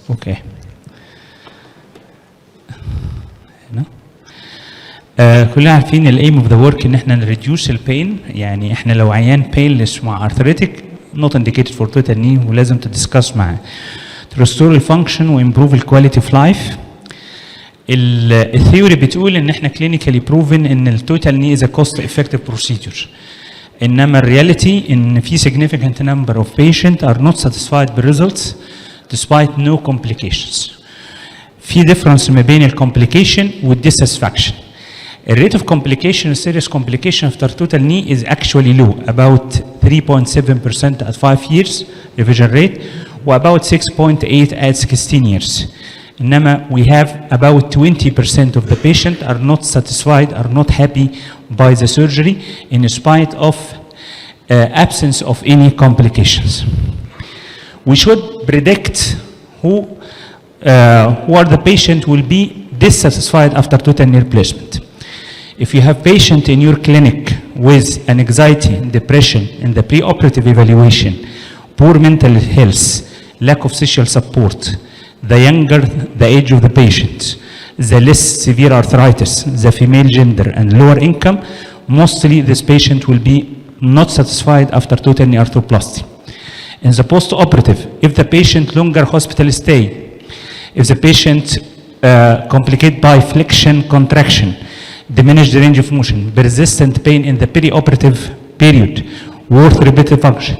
اوكي. كلنا عارفين الايم اوف ذا ورك ان احنا نريديوس البين، يعني احنا لو عيان بينلس مع ارثريتك نوت انديكيتد فور توتال ني ولازم تدسكاس معاه. To restore الفانكشن وامبروف الكواليتي اوف لايف. الثيوري بتقول ان احنا كلينيكالي بروفن ان التوتال ني از ا كوست افكتيف بروسيدور. انما الرياليتي ان في significant number of patients are not satisfied with results despite no complications. في difference ما بين الكومبليكيشن والديساتسفاكشن. The rate of complication, serious complication after total knee is actually low, about 3.7% at 5 years revision rate, or about 6.8 at 16 years. إنما we have about 20% of the patient are not satisfied, are not happy by the surgery in spite of absence of any complications. We should predict who are the patient will be dissatisfied after total knee replacement. If you have patient in your clinic with an anxiety, depression in the preoperative evaluation, poor mental health, lack of social support, the younger the age of the patient, the less severe arthritis, the female gender and lower income, mostly this patient will be not satisfied after total knee arthroplasty. In the post-operative, if the patient longer hospital stay, if the patient complicated by flexion contraction, diminished range of motion, persistent pain in the perioperative period, worse repetitive function,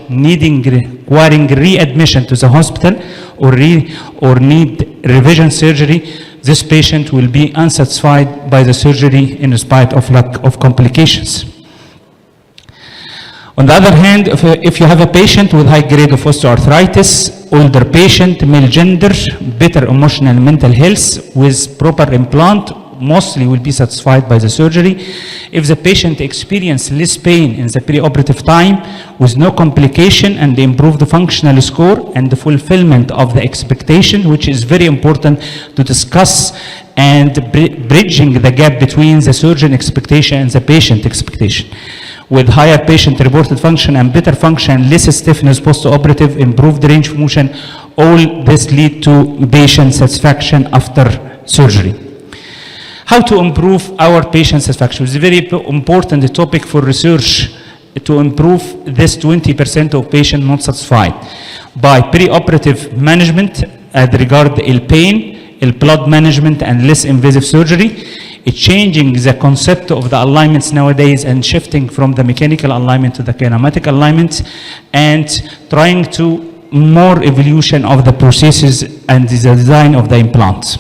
requiring readmission to the hospital or need revision surgery, this patient will be unsatisfied by the surgery in spite of lack of complications. On the other hand, if you have a patient with high grade of osteoarthritis, older patient, male gender, better emotional and mental health with proper implant, mostly will be satisfied by the surgery. If the patient experiences less pain in the preoperative time with no complication and improved functional score and the fulfillment of the expectation, which is very important to discuss, and bridging the gap between the surgeon expectation and the patient expectation. With higher patient reported function and better function, less stiffness post-operative, improved range of motion, all this lead to patient satisfaction after surgery. How to improve our patient satisfaction? It's a very important topic for research to improve this 20% of patients not satisfied. By preoperative management as regard the pain, blood management and less invasive surgery, changing the concept of the alignments nowadays and shifting from the mechanical alignment to the kinematic alignment, and trying to more evolution of the processes and the design of the implants.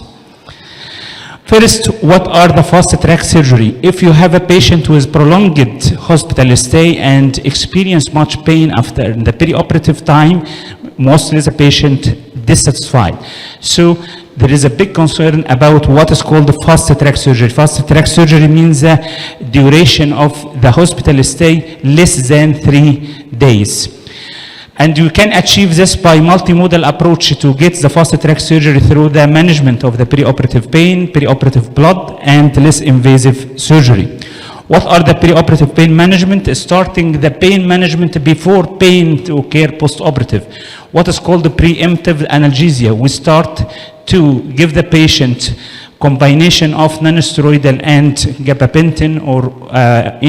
First, what are the fast track surgery? If you have a patient with prolonged hospital stay and experience much pain after the perioperative time, mostly the patient dissatisfied. So there is a big concern about what is called the fast track surgery. Fast track surgery means the duration of the hospital stay less than 3 days. And you can achieve this by multimodal approach to get the fast track surgery through the management of the preoperative pain, preoperative blood, and less invasive surgery. What are the preoperative pain management? Starting the pain management before pain to occur post-operative. What is called the preemptive analgesia. We start to give the patient combination of non-steroidal and gabapentin or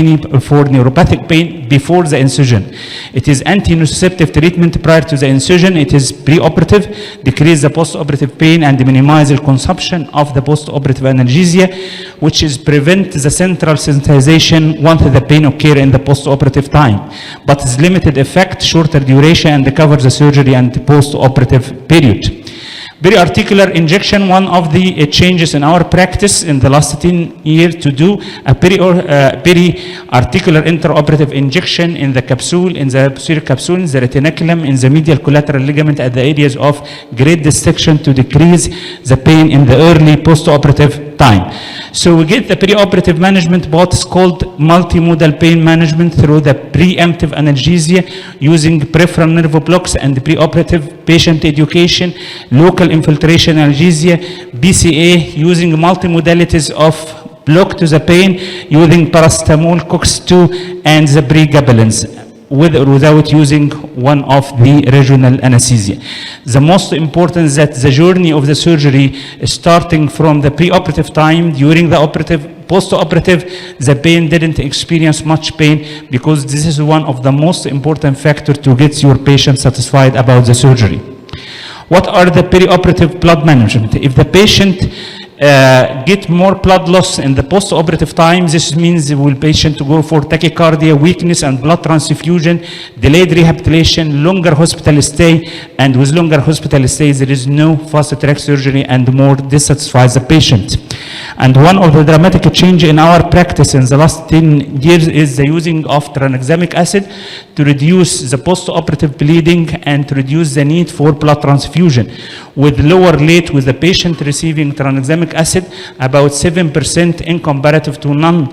any for neuropathic pain before the incision. It is anti-nociceptive treatment prior to the incision. It is preoperative, decrease the post-operative pain and minimize the consumption of the post-operative analgesia, which is prevent the central sensitization once the pain occur in the post-operative time. But it's limited effect, shorter duration, and covers the surgery and the post-operative period. Periarticular injection, one of the changes in our practice in the last 10 years to do a periarticular intraoperative injection in the capsule, in the posterior capsule, in the retinaculum, in the medial collateral ligament at the areas of great dissection to decrease the pain in the early post-operative time. So we get the preoperative management, what is called multimodal pain management through the preemptive analgesia using peripheral nerve blocks and preoperative patient education, local infiltration analgesia, BCA using multimodalities of block to the pain using paracetamol, COX-2 and the pregabalins. with or without using one of the regional anesthesia. The most important is that the journey of the surgery starting from the preoperative time, during the operative, post-operative, the pain didn't experience much pain, because this is one of the most important factors to get your patient satisfied about the surgery. What are the perioperative blood management? If the patient get more blood loss in the post-operative time, this means the patient to go for tachycardia, weakness, and blood transfusion, delayed rehabilitation, longer hospital stay, and with longer hospital stays, there is no fast-track surgery and more dissatisfies the patient. And one of the dramatic change in our practice in the last 10 years is the using of tranexamic acid to reduce the post-operative bleeding and to reduce the need for blood transfusion. With lower rate with the patient receiving tranexamic acid, about 7% in comparative to none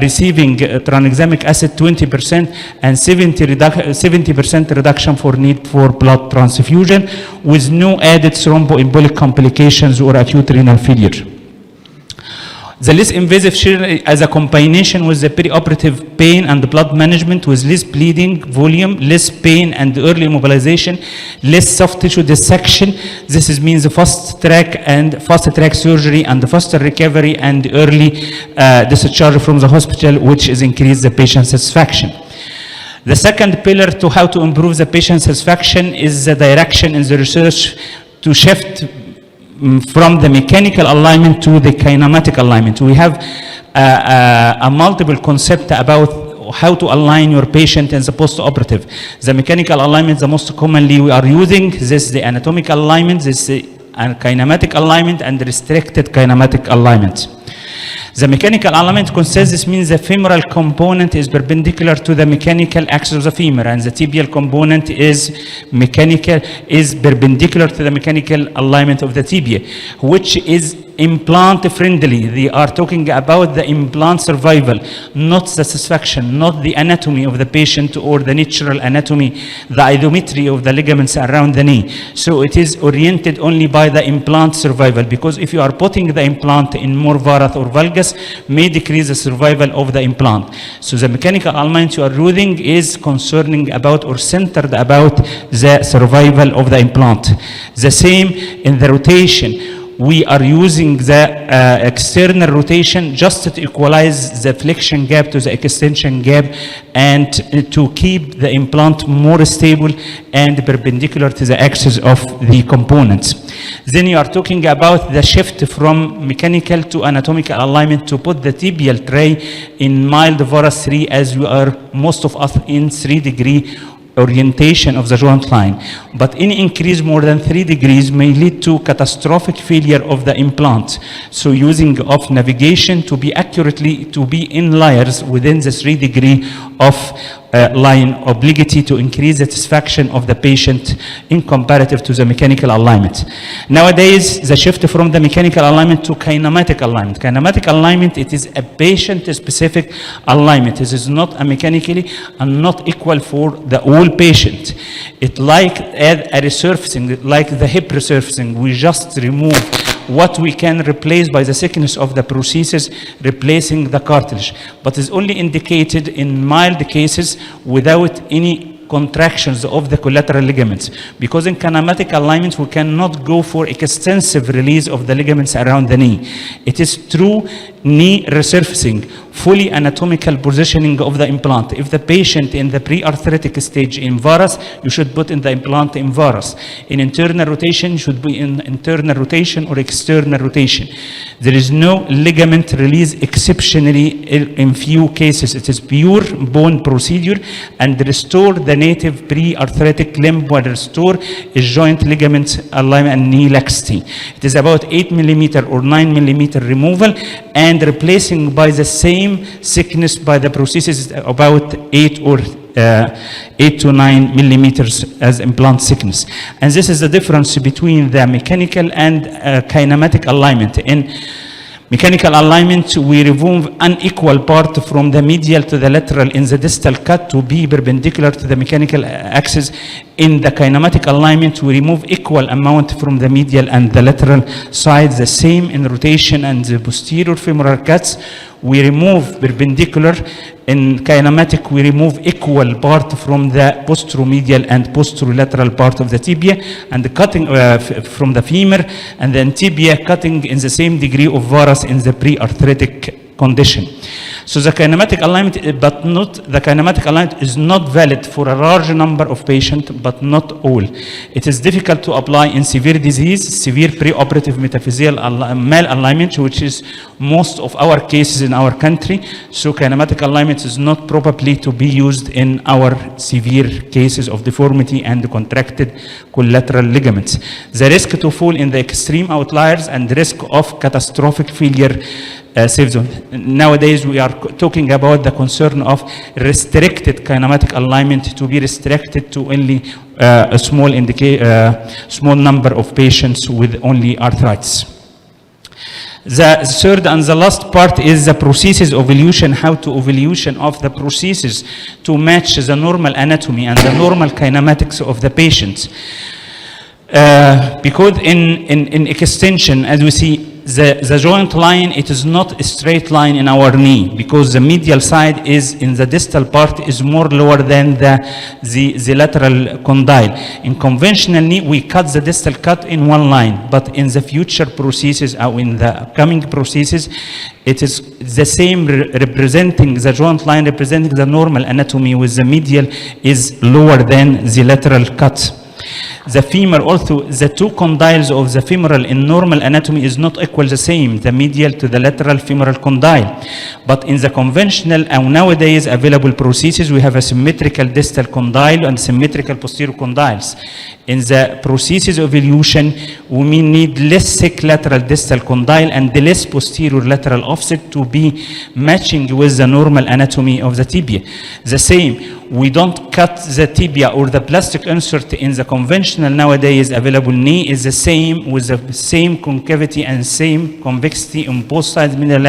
receiving tranexamic acid, 20%, and 70% reduction for need for blood transfusion, with no added thromboembolic complications or acute renal failure. The less invasive surgery as a combination with the perioperative pain and the blood management, with less bleeding volume, less pain and early immobilization, less soft tissue dissection. This means fast track surgery and faster recovery and early discharge from the hospital, which is increase the patient satisfaction. The second pillar to how to improve the patient satisfaction is the direction in the research to shift from the mechanical alignment to the kinematic alignment. We have a multiple concept about how to align your patient in the post-operative. The mechanical alignment, the most commonly we are using, this is the anatomical alignment, this is kinematic alignment, and restricted kinematic alignment. The mechanical alignment consists, this means the femoral component is perpendicular to the mechanical axis of the femur, and the tibial component is perpendicular to the mechanical alignment of the tibia, which is implant friendly. They are talking about the implant survival, not the satisfaction, not the anatomy of the patient or the natural anatomy, the isometry of the ligaments around the knee. So it is oriented only by the implant survival, because if you are putting the implant in more varus or valgus, may decrease the survival of the implant. So the mechanical alignment you are using is concerning about or centered about the survival of the implant. The same in the rotation. We are using the external rotation just to equalize the flexion gap to the extension gap and to keep the implant more stable and perpendicular to the axis of the components. Then you are talking about the shift from mechanical to anatomical alignment to put the tibial tray in mild varus 3, as we are most of us in 3-degree orientation of the joint line, but any increase more than 3 degrees may lead to catastrophic failure of the implant. So using of navigation to be accurately to be in layers within the 3-degree of line obliquity to increase the satisfaction of the patient in comparative to the mechanical alignment. Nowadays, the shift from the mechanical alignment to kinematic alignment. Kinematic alignment, it is a patient-specific alignment. It is not a mechanically and not equal for the whole patient. It like a resurfacing, like the hip resurfacing. We just remove what we can replace by the thickness of the prosthesis, replacing the cartilage, but is only indicated in mild cases without any contractions of the collateral ligaments, because in kinematic alignment we cannot go for extensive release of the ligaments around the knee. It is true knee resurfacing, fully anatomical positioning of the implant. If the patient in the pre-arthritic stage in varus, you should put in the implant in varus. In internal rotation, should be in internal rotation or external rotation. There is no ligament release exceptionally in few cases. It is pure bone procedure and restore the native pre-arthritic limb will restore a joint ligament alignment and knee laxity. It is about 8 millimeter or 9 millimeter removal and replacing by the same thickness by the prosthesis about 8 to 9 millimeters as implant thickness. And this is the difference between the mechanical and kinematic alignment. In mechanical alignment, we remove unequal part from the medial to the lateral in the distal cut to be perpendicular to the mechanical axis. In the kinematic alignment, we remove equal amount from the medial and the lateral side, the same in rotation and the posterior femoral cuts. We remove perpendicular. In kinematic, we remove equal part from the posteromedial and posterolateral part of the tibia, and the cutting from the femur, and then tibia cutting in the same degree of varus in the pre-arthritic condition. So the kinematic alignment, the kinematic alignment is not valid for a large number of patients, but not all. It is difficult to apply in severe disease, severe preoperative metaphyseal malalignment, which is most of our cases in our country. So kinematic alignment is not probably to be used in our severe cases of deformity and contracted collateral ligaments. The risk to fall in the extreme outliers and the risk of catastrophic failure safe zone. Nowadays, we are talking about the concern of restricted kinematic alignment to be restricted to only a small number of patients with only arthritis. The third and the last part is the prosthesis evolution, how to evolution of the prosthesis to match the normal anatomy and the normal kinematics of the patient. Because in extension, as we see, the joint line, it is not a straight line in our knee, because the medial side is in the distal part is more lower than the lateral condyle. In conventional knee, we cut the distal cut in one line, but in the future prosthesis or in the upcoming prosthesis, it is the same representing the joint line representing the normal anatomy, with the medial is lower than the lateral cut. The femur, also the two condyles of the femoral in normal anatomy is not equal the same, the medial to the lateral femoral condyle. But in the conventional and nowadays available prosthesis, we have a symmetrical distal condyle and symmetrical posterior condyles. In the prosthesis evolution, we may need less thick lateral distal condyle and the less posterior lateral offset to be matching with the normal anatomy of the tibia. The same, we don't cut the tibia or the plastic insert in the conventional nowadays available knee is the same with the same concavity and same convexity on both sides medial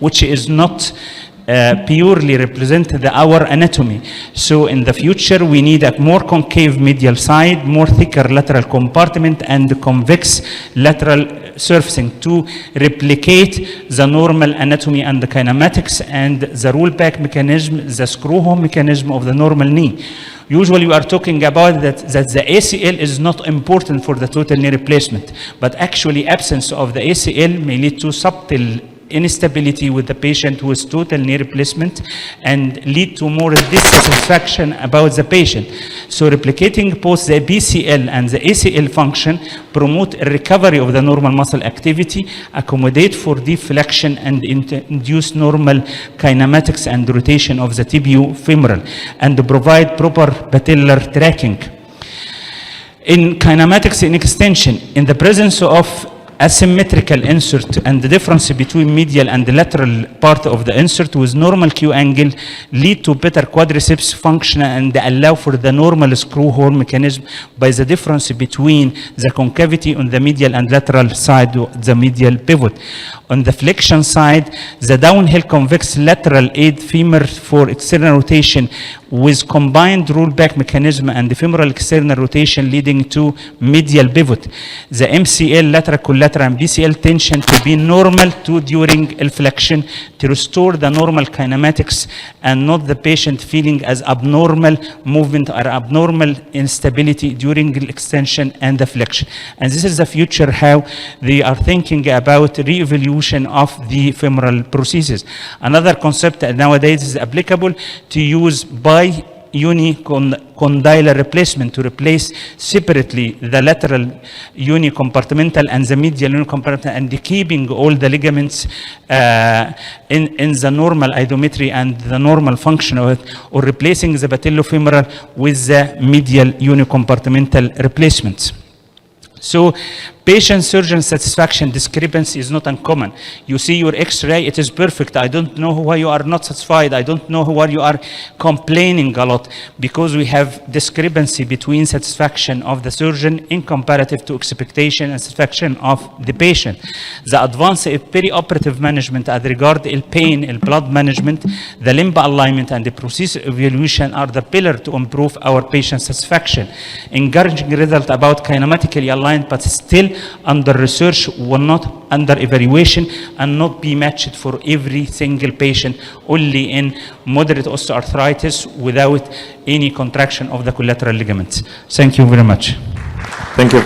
which is not purely represent our anatomy. So in the future, we need a more concave medial side, more thicker lateral compartment, and convex lateral surfacing to replicate the normal anatomy and the kinematics and the rollback mechanism, the screw home mechanism of the normal knee. Usually we are talking about that the ACL is not important for the total knee replacement, but actually absence of the ACL may lead to subtle instability with the patient who is total knee replacement and lead to more dissatisfaction about the patient. So replicating both the BCL and the ACL function promote a recovery of the normal muscle activity, accommodate for deflection and induce normal kinematics and rotation of the tibiofemoral, and provide proper patellar tracking. In kinematics in extension, in the presence of asymmetrical insert and the difference between medial and the lateral part of the insert with normal Q angle lead to better quadriceps function and allow for the normal screw hole mechanism by the difference between the concavity on the medial and lateral side of the medial pivot. On the flexion side, the downhill convex lateral aid femur for external rotation with combined rollback mechanism and the femoral external rotation leading to medial pivot. The MCL lateral collateral and BCL tension to be normal to during flexion to restore the normal kinematics and not the patient feeling as abnormal movement or abnormal instability during the extension and the flexion. And this is the future how they are thinking about re-evolution of the femoral prosthesis. Another concept that nowadays is applicable to use by unicondylar replacement to replace separately the lateral unicompartmental and the medial unicompartmental and keeping all the ligaments in the normal idometry and the normal function of it, or replacing the patellofemoral with the medial unicompartmental replacements. So Patient-surgeon satisfaction discrepancy is not uncommon. You see your X-ray, it is perfect. I don't know why you are not satisfied. I don't know why you are complaining a lot, because we have discrepancy between satisfaction of the surgeon in comparative to expectation and satisfaction of the patient. The advanced perioperative management as regard the pain, the blood management, the limb alignment, and the procedure evaluation are the pillar to improve our patient satisfaction. Encouraging result about kinematically aligned, but still under research, will not under evaluation, and not be matched for every single patient, only in moderate osteoarthritis without any contraction of the collateral ligaments. Thank you very much. Thank you.